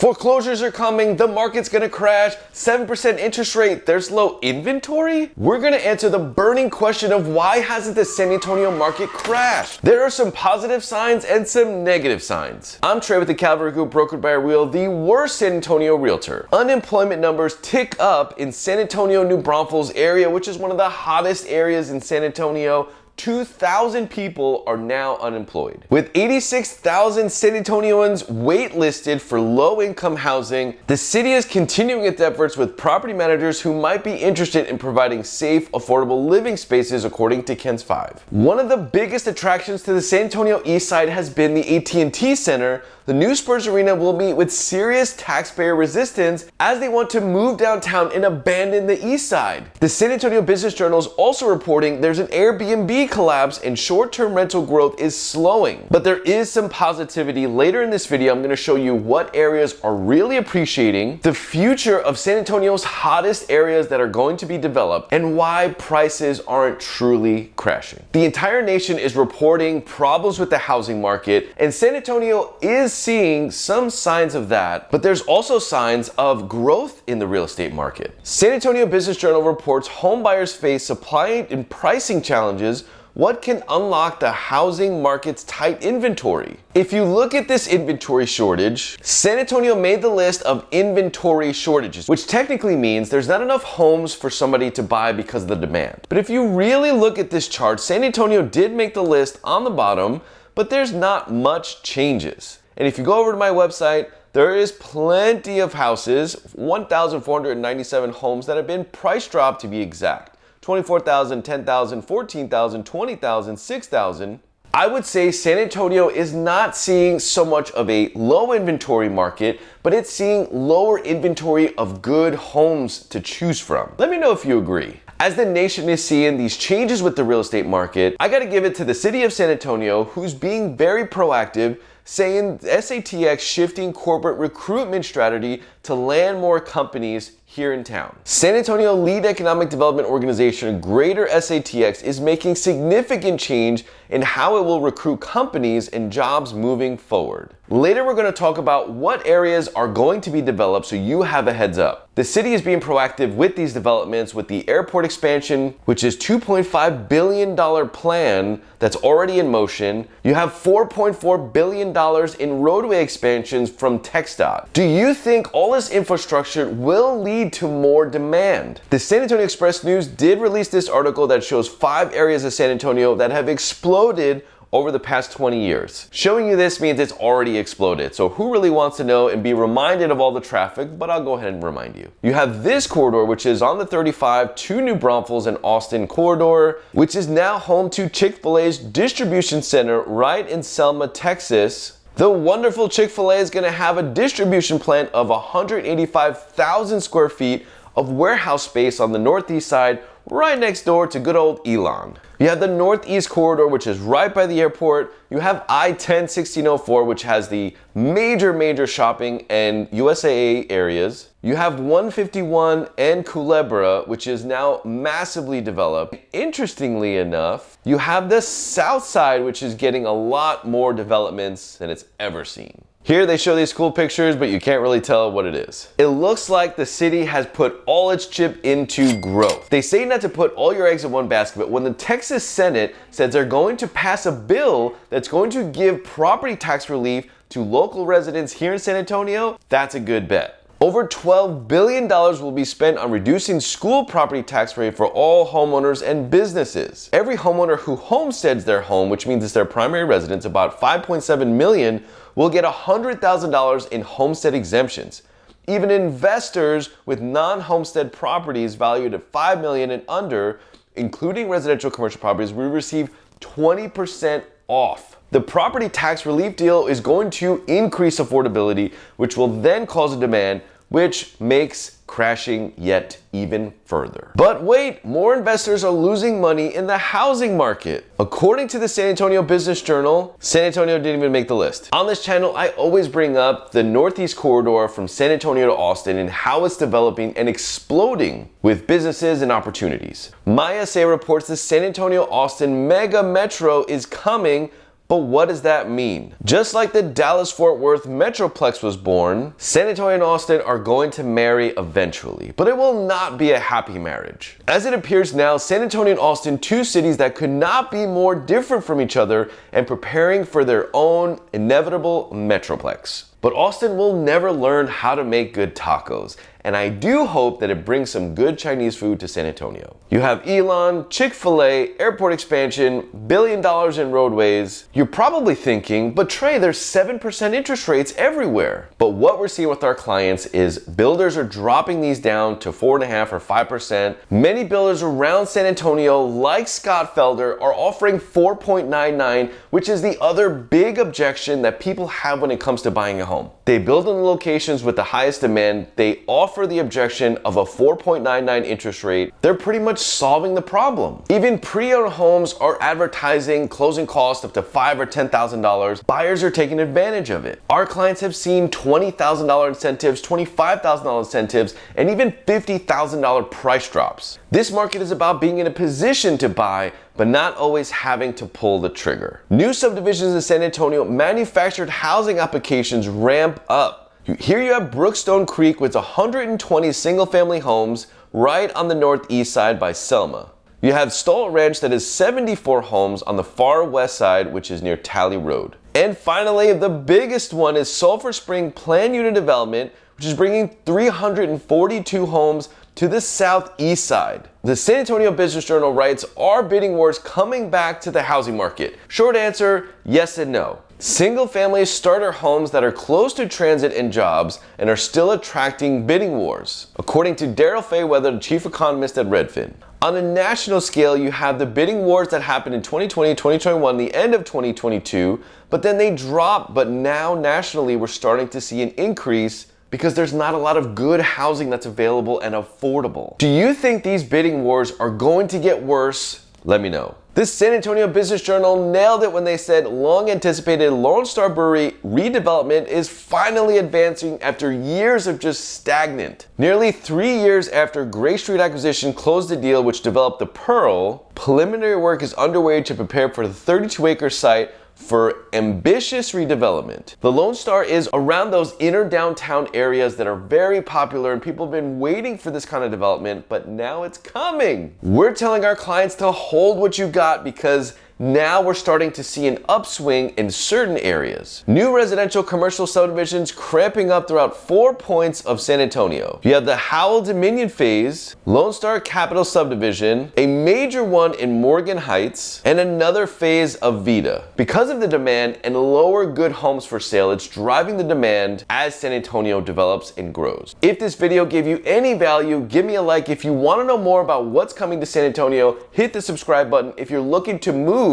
Foreclosures are coming, the market's gonna crash, 7% interest rate, there's low inventory? We're gonna answer the burning question of why hasn't the San Antonio market crashed? There are some positive signs and some negative signs. I'm Trey with the Calvary Group, brokered by Real, the worst San Antonio realtor. Unemployment numbers tick up in San Antonio, New Braunfels area, which is one of the hottest areas in San Antonio. 2,000 people are now unemployed. With 86,000 San Antonians waitlisted for low-income housing, the city is continuing its efforts with property managers who might be interested in providing safe, affordable living spaces, according to Ken's 5. One of the biggest attractions to the San Antonio East Side has been the AT&T Center. The new Spurs Arena will meet with serious taxpayer resistance as they want to move downtown and abandon the East Side. The San Antonio Business Journal is also reporting there's an Airbnb collapse and short-term rental growth is slowing. But there is some positivity. Later in this video, I'm going to show you what areas are really appreciating, the future of San Antonio's hottest areas that are going to be developed, and why prices aren't truly crashing. The entire nation is reporting problems with the housing market, and San Antonio is seeing some signs of that, but there's also signs of growth in the real estate market. San Antonio Business Journal reports home buyers face supply and pricing challenges. What can unlock the housing market's tight inventory? If you look at this inventory shortage, San Antonio made the list of inventory shortages, which technically means there's not enough homes for somebody to buy because of the demand. But if you really look at this chart, San Antonio did make the list on the bottom, but there's not much changes. And if you go over to my website, there is plenty of houses, 1,497 homes that have been price dropped, to be exact. 24,000, 10,000, 14,000, 20,000, 6,000. I would say San Antonio is not seeing so much of a low inventory market, but it's seeing lower inventory of good homes to choose from. Let me know if you agree. As the nation is seeing these changes with the real estate market, I gotta give it to the city of San Antonio, who's being very proactive, saying SATX shifting corporate recruitment strategy to land more companies here in town. San Antonio Lead Economic Development Organization, Greater SATX, is making significant change in how it will recruit companies and jobs moving forward. Later, we're going to talk about what areas are going to be developed so you have a heads up. The city is being proactive with these developments with the airport expansion, which is $2.5 billion plan that's already in motion. You have $4.4 billion in roadway expansions from TxDOT. Do you think all this infrastructure will lead to more demand? The San Antonio Express News did release this article that shows 5 areas of San Antonio that have exploded over the past 20 years. Showing you this means it's already exploded. So who really wants to know and be reminded of all the traffic? But I'll go ahead and remind you. You have this corridor, which is on the 35 to New Braunfels and Austin corridor, which is now home to Chick-fil-A's distribution center right in Selma, Texas. The wonderful Chick-fil-A is gonna have a distribution plant of 185,000 square feet of warehouse space on the northeast side, right next door to good old Elon. You have the Northeast Corridor, which is right by the airport. You have I-10-1604, which has the major shopping and USAA areas. You have 151 and Culebra, which is now massively developed. Interestingly enough, you have the South Side, which is getting a lot more developments than it's ever seen. Here they show these cool pictures, but you can't really tell what it is. It looks like the city has put all its chip into growth. They say not to put all your eggs in one basket, but when the Texas Senate says they're going to pass a bill that's going to give property tax relief to local residents here in San Antonio, that's a good bet. Over $12 billion will be spent on reducing school property tax rate for all homeowners and businesses. Every homeowner who homesteads their home, which means it's their primary residence, about 5.7 million, will get $100,000 in homestead exemptions. Even investors with non-homestead properties valued at $5 million and under, including residential commercial properties, will receive 20% off. The property tax relief deal is going to increase affordability, which will then cause a demand, which makes crashing yet even further. But wait, more investors are losing money in the housing market. According to the San Antonio Business Journal, San Antonio didn't even make the list. On this channel, I always bring up the Northeast Corridor from San Antonio to Austin and how it's developing and exploding with businesses and opportunities. My SA reports the San Antonio-Austin mega metro is coming, But what does that mean? Just like the Dallas-Fort Worth Metroplex was born, San Antonio and Austin are going to marry eventually, but it will not be a happy marriage. As it appears now, San Antonio and Austin, two cities that could not be more different from each other and preparing for their own inevitable Metroplex. But Austin will never learn how to make good tacos, and I do hope that it brings some good Chinese food to San Antonio. You have Elon, Chick-fil-A, airport expansion, $1 billion in roadways. You're probably thinking, but Trey, there's 7% interest rates everywhere. But what we're seeing with our clients is builders are dropping these down to 4.5% or 5%. Many builders around San Antonio, like Scott Felder, are offering 4.99, which is the other big objection that people have when it comes to buying a home. They build in the locations with the highest demand. They offer the objection of a 4.99 interest rate. They're pretty much solving the problem. Even pre-owned homes are advertising closing costs up to $5,000 or $10,000. Buyers are taking advantage of it. Our clients have seen $20,000 incentives, $25,000 incentives, and even $50,000 price drops. This market is about being in a position to buy, but not always having to pull the trigger. New subdivisions in San Antonio, manufactured housing applications ramp up. Here you have Brookstone Creek with 120 single-family homes right on the northeast side by Selma. You have Stoll Ranch that is 74 homes on the far west side, which is near Tally Road. And finally, the biggest one is Sulphur Spring Plan Unit Development, which is bringing 342 homes to the southeast side. The San Antonio Business Journal writes, are bidding wars coming back to the housing market? Short answer, yes and no. Single family starter homes that are close to transit and jobs and are still attracting bidding wars, according to Daryl Fayweather, the chief economist at Redfin. On a national scale, you have the bidding wars that happened in 2020, 2021, the end of 2022, but then they dropped. But now nationally, we're starting to see an increase because there's not a lot of good housing that's available and affordable. Do you think these bidding wars are going to get worse? Let me know. This San Antonio Business Journal nailed it when they said long anticipated Lone Star Brewery redevelopment is finally advancing after years of just stagnant. Nearly 3 years after Gray Street Acquisition closed the deal which developed the Pearl, preliminary work is underway to prepare for the 32-acre site for ambitious redevelopment. The Lone Star is around those inner downtown areas that are very popular and people have been waiting for this kind of development, but now it's coming. We're telling our clients to hold what you got because now we're starting to see an upswing in certain areas. New residential commercial subdivisions cramping up throughout 4 points of San Antonio. You have the Howell Dominion phase, Lone Star Capital subdivision, a major one in Morgan Heights, and another phase of Vita. Because of the demand and lower good homes for sale, it's driving the demand as San Antonio develops and grows. If this video gave you any value, give me a like. If you want to know more about what's coming to San Antonio, hit the subscribe button. If you're looking to move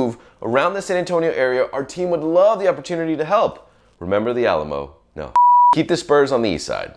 around the San Antonio area, our team would love the opportunity to help. Remember the Alamo? No. Keep the Spurs on the east side.